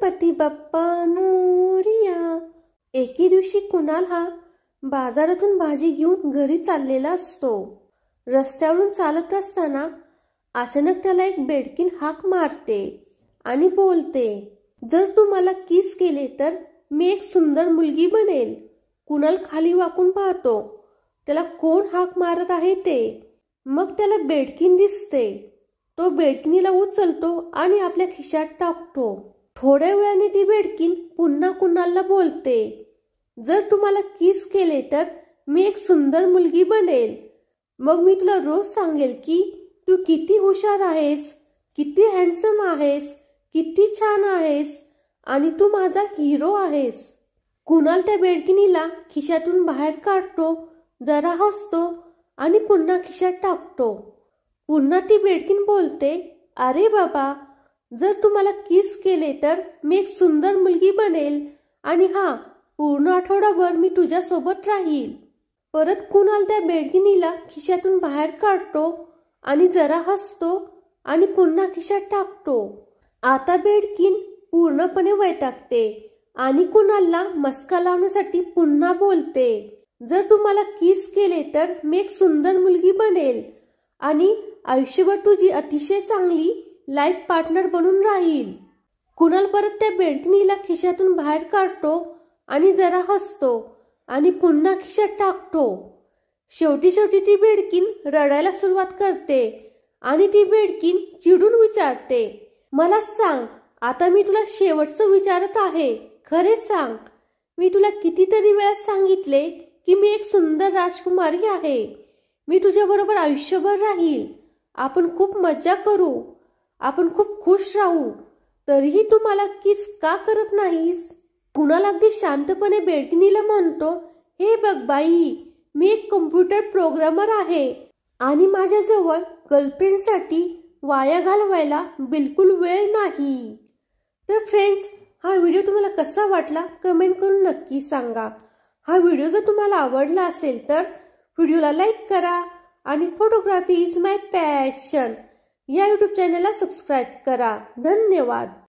गणपती बाप्पा मोरया। एके दिवशी कुणाल हा बाजारातून भाजी घेऊन घरी चाललेला असतो। रस्त्यावरून चालत असताना अचानक त्याला एक बेडकीन हाक मारते आणि बोलते, जर तू मला किस केले तर मी एक सुंदर मुलगी बनेल। कुणाल खाली वाकून पाहतो, त्याला कोण हाक मारत आहे ते। मग त्याला बेडकीन दिसते। तो बेडकिनीला उचलतो आणि आपल्या खिशात टाकतो। थोड्या वेळाने ती बेडकीन पुन्हा कुणालला बोलते, जर तू मला किस केले तर मी एक सुंदर मुलगी बनेल। मग मी तुला रोज सांगेल की तू किती हुशार आहेस, किती हँडसम आहेस, किती छान आहेस आणि तू माझा हिरो आहेस। कुणाल त्या बेडकिनीला खिशातून बाहेर काढतो, जरा हसतो आणि पुन्हा खिशात टाकतो। पुन्हा ती बेडकीन बोलते, अरे बाबा, जर तू मला किस केले तर मी एक सुंदर मुलगी बनेल आणि पूर्ण आठवडाभर मी तुझ्या सोबत राहील। परत कुणाल त्या बेडकिनीला खिशातून बाहेर काढतो आणि जरा हसतो आणि पुन्हा खिशात टाकतो। आता बेडकीन पूर्णपणे वैतागते आणि कुणालला मस्का लावण्यासाठी पुन्हा बोलते, जर तू मला किस केले तर मी एक सुंदर मुलगी बनेल आणि आयुष्यभर तुझी अतिशय चांगली लाईफ पार्टनर बनून राहील। कुणाल परत त्या बेडकिनीला खिशातून बाहेर काढतो आणि जरा हसतो आणि पुन्हा खिशात टाकतो। शेवटी ती बेडकीन रडायला सुरुवात करते आणि ती बेडकीन चिडून विचारते, मला सांग, आता मी तुला शेवटचं विचारत आहे, खरे सांग, मी तुला कितीतरी वेळा सांगितले की मी एक सुंदर राजकुमारी आहे। मी तुझ्या बरोबर आयुष्यभर राहील, आपण खूप मज्जा करू, आपण खूप खुश राहू, तरीही तू मला किस का करत नाहीस? कुणाल अगदी शांतपणे बेडकिनीला म्हणतो, हे बघ बाई, मी एक कम्प्युटर प्रोग्रामर आहे आणि माझ्याजवळ गर्लफ्रेंडसाठी वाया घालवायला बिलकुल वेळ नाही। तर फ्रेंड्स, हा व्हिडिओ तुम्हाला कसा वाटला कमेंट करून नक्की सांगा। हा व्हिडिओ जर तुम्हाला आवडला असेल तर व्हिडिओला लाईक करा आणि फोटोग्राफी इज माय पॅशन या यूट्यूब चॅनलला सबस्क्राईब करा। धन्यवाद।